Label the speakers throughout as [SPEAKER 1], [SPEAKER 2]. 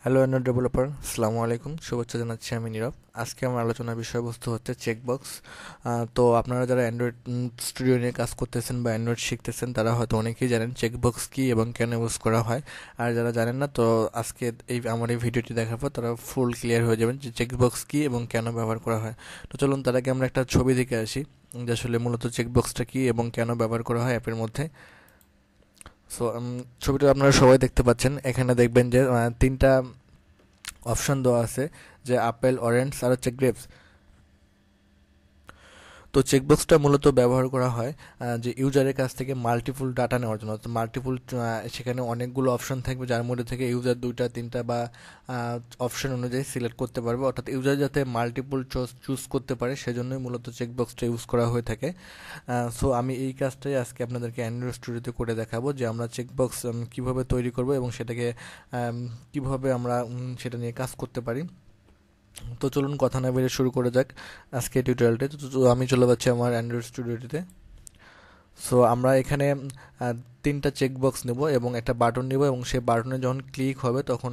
[SPEAKER 1] Hello Android developer, আসসালামু আলাইকুম। শুভেচ্ছা জানাচ্ছি, আমি নীরব। আজকে আমার আলোচনার বিষয়বস্তু হচ্ছে চেকবক্স। তো আপনারা যারা অ্যান্ড্রয়েড স্টুডিও নিয়ে কাজ করতেছেন বা অ্যান্ড্রয়েড শিখতেছেন তারা হয়তো অনেকেই জানেন চেকবক্স কী এবং কেন ইউজ করা হয়। আর যারা জানেন না, তো আজকে আমার এই ভিডিওটি দেখার পর তারা ফুল ক্লিয়ার হয়ে যাবেন যে চেকবক্স কী এবং কেন ব্যবহার করা হয়। তো চলুন তার আগে আমরা একটা ছবি দেখে আসি যে আসলে মূলত চেকবক্সটা কী এবং কেন ব্যবহার করা হয় অ্যাপের মধ্যে। সো ছবিটা আপনারা সবাই দেখতে পাচ্ছেন। এখানে দেখবেন যে তিনটা অপশন দেওয়া আছে, যে আপেল, অরেঞ্জ আর হচ্ছে গ্রেপস। তো চেকবক্সটা মূলত ব্যবহার করা হয় যে ইউজারের কাছ থেকে মাল্টিপুল ডাটা নেওয়ার জন্য। তো মাল্টিপুল, সেখানে অনেকগুলো অপশন থাকবে যার মধ্যে থেকে ইউজার দুইটা তিনটা বা অপশন অনুযায়ী সিলেক্ট করতে পারবে, অর্থাৎ ইউজার যাতে মাল্টিপুল চুজ করতে পারে সেজন্যই মূলত চেকবক্সটা ইউজ করা হয়ে থাকে। সো আমি এই কাজটাই আজকে আপনাদেরকে অ্যান্ড্রয়েড স্টুডিওতে করে দেখাবো যে আমরা চেকবক্স কীভাবে তৈরি করব এবং সেটাকে কিভাবে আমরা সেটা নিয়ে কাজ করতে পারি। তো চলুন কথা না বেরিয়ে শুরু করে যাক আজকে টিউটোরিয়ালটি। তো আমি চলে যাচ্ছি আমার অ্যান্ড্রয়েড স্টুডিওটিতে। সো আমরা এখানে তিনটা চেকবক্স নেব এবং একটা বাটন নেব, এবং সেই বাটনে যখন ক্লিক হবে তখন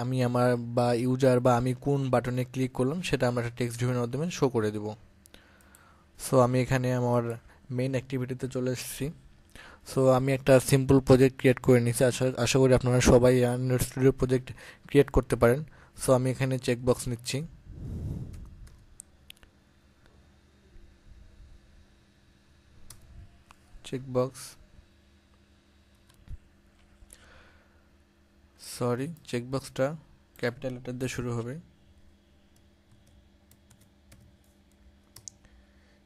[SPEAKER 1] আমি আমার বা ইউজার বা আমি কোন বাটনে ক্লিক করলাম সেটা আমরা একটা টেক্সট ভিউয়ের মাধ্যমে শো করে দেব। সো আমি এখানে আমার মেইন অ্যাক্টিভিটিতে চলে এসেছি। সো আমি একটা সিম্পল প্রজেক্ট ক্রিয়েট করে নিয়েছি। আশা করি আপনারা সবাই অ্যান্ড্রয়েড স্টুডিও প্রজেক্ট ক্রিয়েট করতে পারেন। সো আমি এখানে চেকবক্স নিচ্ছি। চেকবক্স, সরি, চেকবক্সটা ক্যাপিটাল লেটার দিয়ে শুরু হবে।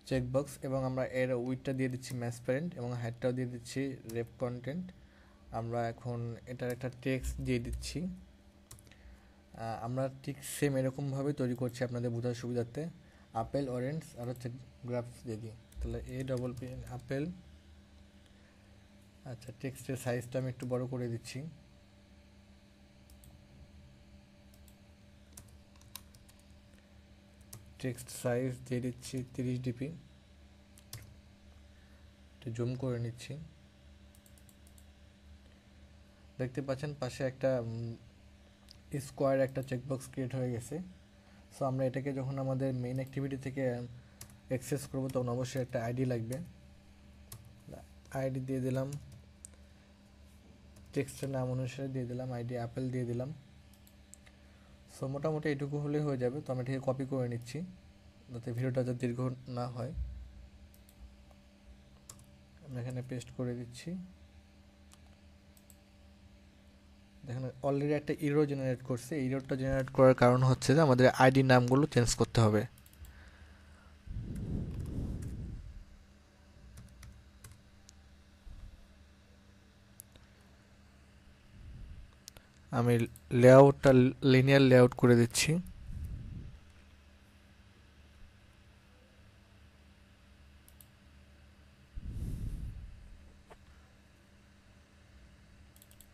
[SPEAKER 1] চেকবক্স, এবং আমরা এর উইডটা দিয়ে দিচ্ছি ম্যাসপারেন্ট এবং হাইটটাও দিয়ে দিচ্ছি রেপ কন্টেন্ট। আমরা এখন এটার একটা টেক্সট দিয়ে দিচ্ছি। আমরা ঠিক সেম এরকমভাবে তৈরি করছি আপনাদের বোঝার সুবিধার্থে। আপেল, অরেঞ্জ আর হচ্ছে গ্রাফস দিয়ে দিই। তাহলে A P আপেল। আচ্ছা, টেক্সটের সাইজটা আমি একটু বড় করে দিচ্ছি। টেক্সট সাইজ দিয়ে দিচ্ছি 30 dp। একটু জুম করে নিচ্ছি। দেখতে পাচ্ছেন পাশে একটা স্কোয়ার একটা চেকবক্স ক্রিয়েট হয়ে গেছে। সো আমরা এটাকে যখন আমাদের মেইন অ্যাক্টিভিটি থেকে অ্যাক্সেস করব তখন অবশ্যই একটা আইডি লাগবে। আইডি দিয়ে দিলাম, টেক্সটের নাম অনুসারে দিয়ে দিলাম আইডি, অ্যাপেল দিয়ে দিলাম। সো মোটামুটি এটুকু হলে হয়ে যাবে। তো আমি এটাকে কপি করে নিচ্ছি যাতে ভিডিওটা যাতে দীর্ঘ না হয়। আমি এখানে পেস্ট করে দিচ্ছি। দেখেন অলরেডি একটা ইরো জেনারেট করছে। ইরোটা জেনারেট করার কারণ হচ্ছে যে আমাদের আইডি নামগুলো চেঞ্জ করতে হবে। আমি লেআউটটা লিনিয়ার লেআউট করে দিচ্ছি।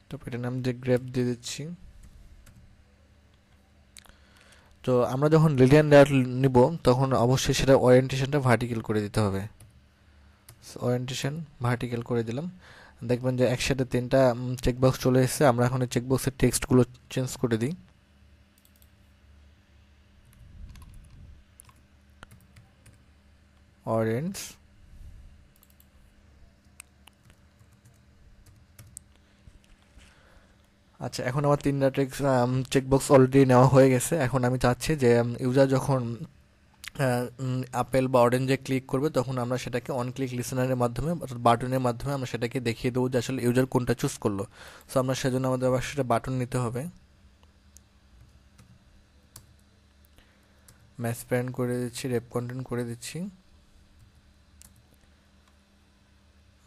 [SPEAKER 1] তো এটার নাম দিয়ে গ্রেপ দিয়ে দিচ্ছি। তো আমরা যখন লিনিয়ার লেআউট নিব তখন অবশ্যই সেটা ওরিয়েন্টেশনটা ভার্টিক্যাল করে দিতে হবে। ওরিয়েন্টেশন ভার্টিক্যাল করে দিলাম। দেখবেন যে একসাথে তিনটা চেকবক্স চলে এসেছে। আমরা এখন চেকবক্সের টেক্সটগুলো চেঞ্জ করে দিই। অরেঞ্জ, আচ্ছা, এখন আমার তিনটা চেকবক্স অলরেডি নেওয়া হয়ে গেছে। এখন আমি চাচ্ছি যে ইউজার যখন আপেল বা অরেঞ্জে ক্লিক করবে তখন আমরা সেটাকে অন ক্লিক লিসেনারের মাধ্যমে অর্থাৎ বাটনের মাধ্যমে আমরা সেটাকে দেখিয়ে দেবো যে আসলে ইউজার কোনটা চুজ করলো। সো আমরা সেজন্য আমাদের আবার সেটা বাটন নিতে হবে। ম্যাচ প্যান্ট করে দিচ্ছি, রেপ কন্টেন্ট করে দিচ্ছি।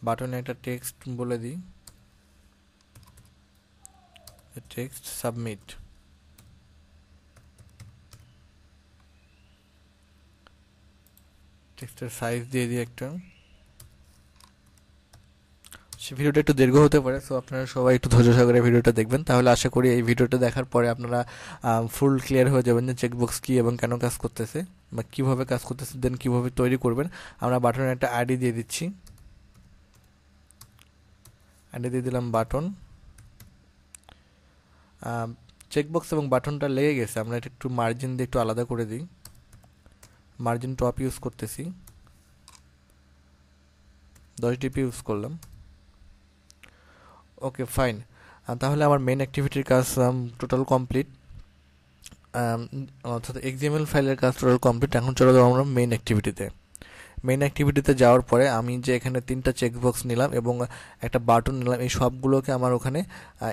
[SPEAKER 1] বাটনে একটা টেক্সট বলে দিই, টেক্সট সাবমিট। টেক্সটের সাইজ দিয়ে দিই একটা। সে ভিডিওটা একটু দীর্ঘ হতে পারে, সো আপনারা সবাই একটু ধৈর্য সহকারে ভিডিওটা দেখবেন। তাহলে আশা করি এই ভিডিওটা দেখার পরে আপনারা ফুল ক্লিয়ার হয়ে যাবেন যে চেকবক্স কী এবং কেন কাজ করতেছে বা কীভাবে কাজ করতেছে, দেন কীভাবে তৈরি করবেন। আমরা বাটনের একটা আইডি দিয়ে দিচ্ছি। আইডি দিয়ে দিলাম বাটন। চেকবক্স এবং বাটনটা লেগে গেছে, আমরা এটা একটু মার্জিন দিয়ে একটু আলাদা করে দিই। মার্জিন টপ ইউজ করতেছি, 10 ডিপি ইউজ করলাম। ওকে ফাইন, তাহলে আমার মেইন অ্যাক্টিভিটির কাজ টোটাল কমপ্লিট, অর্থাৎ এক্সএমএল ফাইলের কাজ টোটাল কমপ্লিট। এখন চলে যাবো আমরা মেইন অ্যাক্টিভিটিতে। মেইন অ্যাক্টিভিটিতে যাওয়ার পরে আমি যে এখানে 3টা চেকবক্স নিলাম এবং একটা বাটন নিলাম, এই সবগুলোকে আমার ওখানে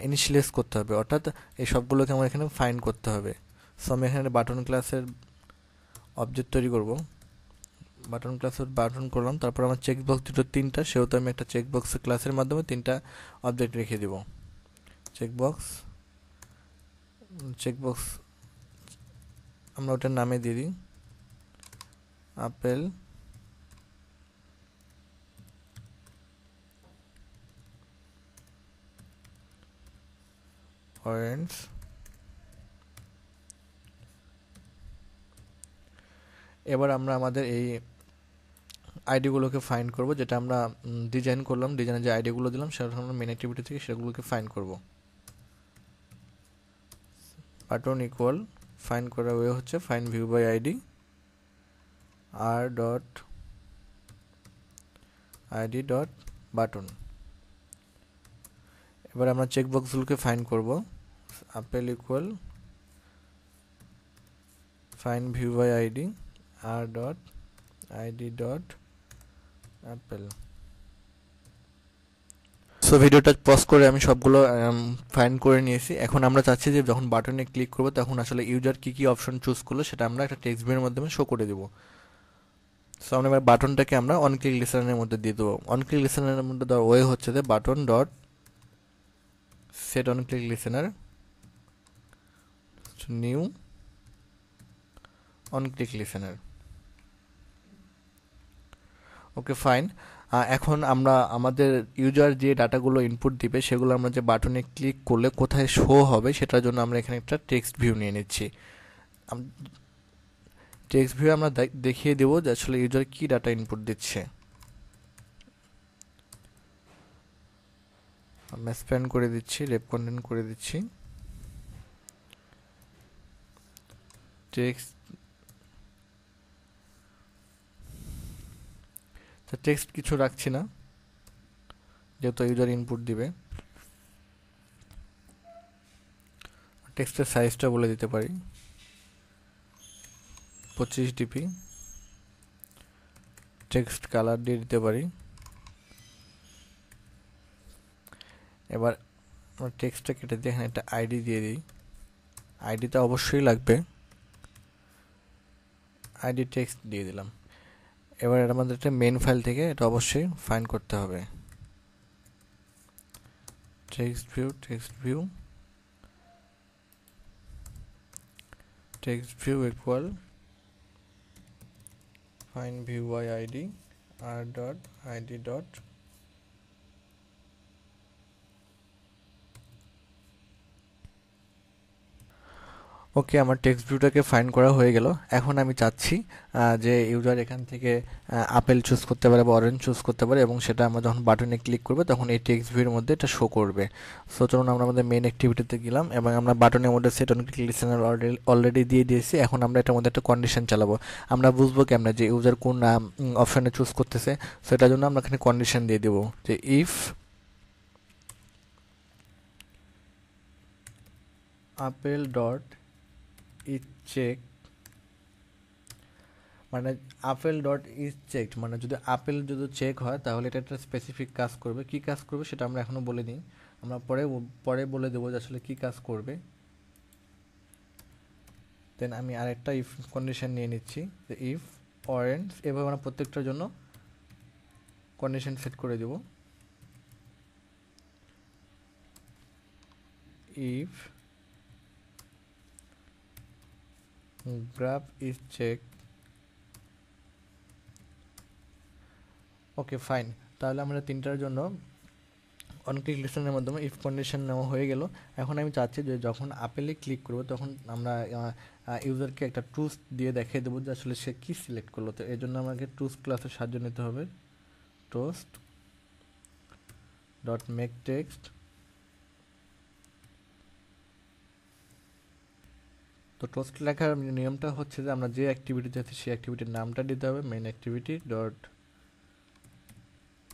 [SPEAKER 1] ইনিশিয়ালাইজ করতে হবে, অর্থাৎ এই সবগুলোকে আমার এখানে ফাইন্ড করতে হবে। সো আমি এখানে বাটন ক্লাসের অবজেক্ট তৈরি করব, বাটন ক্লাসের বাটন করলাম, তারপর আমার চেকবক্স দুটো 3টা, সেহেতু আমি একটা চেকবক্স ক্লাসের মাধ্যমে 3টা অবজেক্ট রেখে দিব। চেকবক্স চেকবক্স আমরা ওটার নামে দিয়ে দিই আপেল অরেঞ্জ। এবার আমরা আমাদের এই আইডিগুলোকে ফাইন্ড করব, যেটা আমরা ডিজাইন করলাম, ডিজাইনে যে আইডিগুলো দিলাম সেটা আমরা মেন অ্যাক্টিভিটি থেকে সেগুলোকে ফাইন্ড করব। বাটন ইকুয়াল ফাইন্ড করার ওয়ে হচ্ছে find view by ID R dot ID dot button. এবার আমরা চেকবক্সগুলোকে ফাইন্ড করব, apple equal find view by ID R dot ID dot apple. So ভিডিওটা পজ করে আমি সবগুলো ফাইন্ড করে নিয়েছি। এখন আমরা চাচ্ছি যে যখন বাটনে ক্লিক করব তখন আসলে ইউজার কি কি অপশন চুজ করলো সেটা আমরা একটা টেক্সট ভিউয়ের মাধ্যমে শো করে দেব। সো আমরা এবার বাটনটাকে আমরা অন ক্লিক লিসেনারের মধ্যে দিয়ে দেবো। অন ক্লিক লিসেনারের মধ্যে দেওয়ার ওয়ে হচ্ছে যে button dot set on click listener new on click listener. Okay fine, এখন আমরা আমাদের ইউজার যে ডাটাগুলো ইনপুট দিবে সেগুলো আমরা যে বাটনে ক্লিক করলে কোথায় শো হবে সেটার জন্য আমরা এখানে একটা টেক্সট ভিউ নিয়ে নিচ্ছি। টেক্সট ভিউ আমরা দেখিয়ে দেবো যে আসলে ইউজার কি ডাটা ইনপুট দিচ্ছে। আমরা স্প্যান করে দিচ্ছি, রেপ কন্টেন্ট করে দিচ্ছি, টেক্সট কিছু রাখছি না যেহেতু ইউজার ইনপুট দিবে। টেক্সটের সাইজটা বলে দিতে পারি 25 ডিপি। টেক্সট কালার দিয়ে দিতে পারি। এবার আমরা টেক্সটটা কেটে দিয়ে এখানে একটা আইডি দিয়ে দিই, আইডিটা অবশ্যই লাগবে, আইডি টেক্সট দিয়ে দিলাম। এবার এটা আমাদের একটা মেন ফাইল থেকে এটা অবশ্যই ফাইন্ড করতে হবে। Text view equal find view by id r dot id dot ওকে, আমার টেক্সট ভিউটাকে ফাইন্ড করা হয়ে গেল। এখন আমি চাচ্ছি যে ইউজার এখান থেকে আপেল চুজ করতে পারে বা অরেঞ্জ চুজ করতে পারে এবং সেটা আমরা যখন বাটনে ক্লিক করবে তখন এই টেক্সট ভিউর মধ্যে এটা শো করবে। সো চলুন আমরা আমাদের মেইন অ্যাক্টিভিটিতে গেলাম এবং আমরা বাটনের মধ্যে set on click listener already দিয়ে দিয়েছি। এখন আমরা এটার মধ্যে একটা কন্ডিশন চালাবো। আমরা বুঝবো কেমন যে ইউজার কোন অপশানে চুজ করতেছে, সেটার জন্য আমরা এখানে কন্ডিশন দিয়ে দেবো যে if apple dot is check, মানে আপেল ডট ইজ চেক মানে যদি আপেল যদি চেক হয় তাহলে এটা একটা স্পেসিফিক কাজ করবে। কি কাজ করবে সেটা আমরা এখনো বলে নিই, আমরা পরে বলে দেবো যে আসলে কি কাজ করবে। দেন আমি আরেকটা ইফ কন্ডিশন নিয়ে নিচ্ছি যে ইফ অরেঞ্জ, এভাবে আমরা প্রত্যেকটার জন্য কন্ডিশন সেট করে দেব। If graph is checked, okay fine. তাহলে আমরা তিনটার জন্য অন ক্লিক লিসেনের মাধ্যমে ইফ কন্ডিশন নেওয়া হয়ে গেল। এখন আমি চাচ্ছি যে যখন আপেলে ক্লিক করব তখন আমরা ইউজারকে একটা ট্রুথ দিয়ে দেখিয়ে দেবো যে আসলে সে কি সিলেক্ট করলো। তো এই জন্য আমাকে ট্রুথ ক্লাসের সাহায্য নিতে হবে। টোস্ট ডট মেক টেক্সট তো টোস্ট লেখার নিয়মটা হচ্ছে যে আমরা যে অ্যাক্টিভিটিতে আছি সেই অ্যাক্টিভিটির নামটা দিতে হবে, মেইন অ্যাক্টিভিটি ডট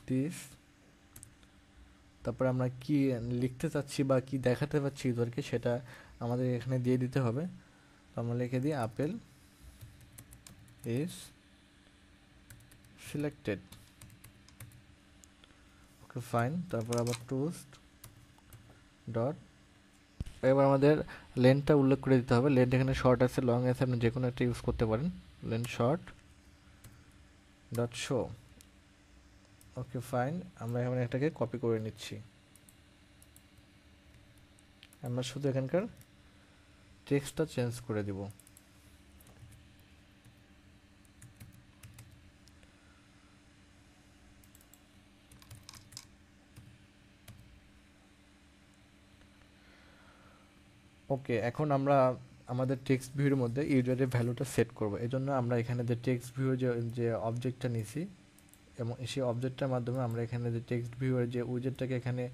[SPEAKER 1] দিস, তারপর আমরা কি লিখতে চাচ্ছি বা কি দেখাতে পাচ্ছি ইউজারকে সেটা আমাদের এখানে দিয়ে দিতে হবে। তো আমরা লিখে দিই apple is selected, okay fine. তারপর আবার টোস্ট ডট, এবার আমাদের লেন্থটা উল্লেখ করে দিতে হবে। লেন্থ এখানে শর্ট আছে, লং আছে, আপনি যে কোনো একটা ইউজ করতে পারেন। Length short dot show, okay fine. আমরা এখানে এটাকে কপি করে নিচ্ছি। আমরা শুধু এখানকার টেক্সটটা চেঞ্জ করে দিব। ওকে, এখন আমরা আমাদের টেক্সট ভিউর মধ্যে ইউজারের ভ্যালুটা সেট করব। এজন্য আমরা এখানে যে টেক্সট ভিউর যে অবজেক্টটা নিছি এবং সেই অবজেক্টটার মাধ্যমে আমরা এখানে যে টেক্সট ভিউয়ের যে উইজেটটাকে এখানে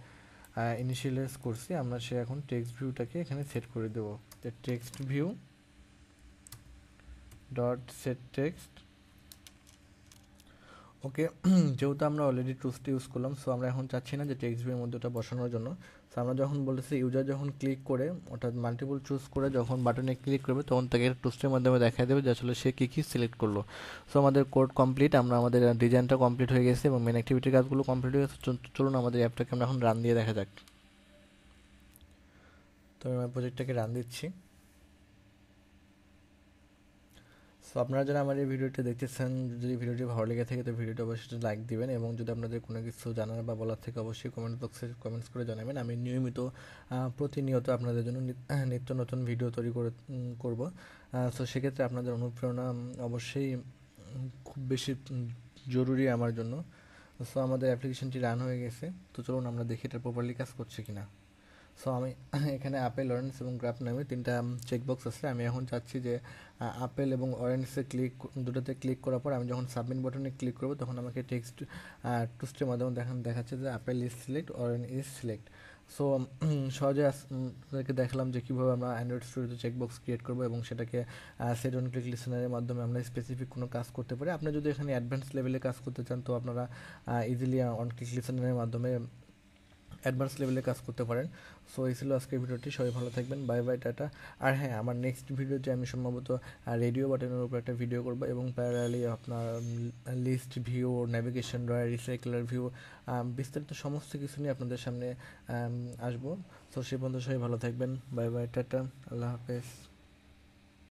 [SPEAKER 1] ইনিশিয়ালাইজ করছি, আমরা সে এখন টেক্সট ভিউটাকে এখানে সেট করে দেব। যে text view dot set text, okay. যেহেতু আমরা অলরেডি টুলসটা ইউজ করলাম, সো আমরা এখন চাচ্ছি না যে টেক্সট ভিউর মধ্যে ওটা বসানোর জন্য। সো আমরা যখন বলেছি ইউজার যখন ক্লিক করে অর্থাৎ মাল্টিপল চুজ করে যখন বাটনে ক্লিক করবে তখন তাকে টুলসের মাধ্যমে দেখা দেবে যে আসলে সে কী কী সিলেক্ট করলো। সো আমাদের কোড কমপ্লিট, আমরা আমাদের ডিজাইনটা কমপ্লিট হয়ে গেছে এবং মেন অ্যাক্টিভিটির কাজগুলো কমপ্লিট হয়ে গেছে। চলুন আমাদের অ্যাপটাকে আমরা এখন রান দিয়ে দেখা যাক। তো আমি আমার প্রজেক্টটাকে রান দিচ্ছি। সো আপনারা যারা আমার এই ভিডিওটি দেখতেছেন, যদি ভিডিওটি ভালো লেগে থাকে তো ভিডিওটি অবশ্যই লাইক দিবেন এবং যদি আপনাদের কোনো কিছু জানার বা বলার থেকে অবশ্যই কমেন্ট বক্সে কমেন্টস করে জানাবেন। আমি নিয়মিত প্রতিনিয়ত আপনাদের জন্য নিত্য নতুন ভিডিও তৈরি করব। সো সেক্ষেত্রে আপনাদের অনুপ্রেরণা অবশ্যই খুব বেশি জরুরি আমার জন্য। সো আমাদের অ্যাপ্লিকেশনটি রান হয়ে গেছে, তো চলুন আমরা দেখি এটা প্রপারলি কাজ করছে কিনা। সো আমি এখানে আপেল, অরেঞ্জ এবং গ্রাফ নামে তিনটা চেকবক্স আছে। আমি এখন চাচ্ছি যে আপেল এবং অরেঞ্জে দুটোতে ক্লিক করার পর আমি যখন সাবমিট বাটনে ক্লিক করব তখন আমাকে টেক্সট টুস্টের মাধ্যমে দেখাচ্ছে যে apple is select, orange is select. So সহজে আপনাদেরকে দেখালাম যে কীভাবে আমরা অ্যান্ড্রয়েড স্টোরিতে চেকবক্স ক্রিয়েট করবো এবং সেটাকে সেট অন ক্লিক লিসেনারের মাধ্যমে আমরা স্পেসিফিক কোনো কাজ করতে পারি। আপনি যদি এখানে অ্যাডভান্স লেভেলে কাজ করতে চান তো আপনারা ইজিলি অন ক্লিক লিসেনারের মাধ্যমে অ্যাডভান্স লেভেলে কাজ করতে পারেন। সো এই ছিল আজকের ভিডিওটি, সবাই ভালো থাকবেন, বাই বাই, টাটা। আর হ্যাঁ, আমার নেক্সট ভিডিওতে আমি সম্ভবত রেডিও বাটনের উপর একটা ভিডিও করবো এবং প্যারালি আপনার list view, navigation drawer, recycler view, বিস্তারিত সমস্ত কিছু নিয়ে আপনাদের সামনে আসবো। সো সে পর্যন্ত সবাই ভালো থাকবেন, বাই বাই, টাটা, আল্লাহ হাফেজ।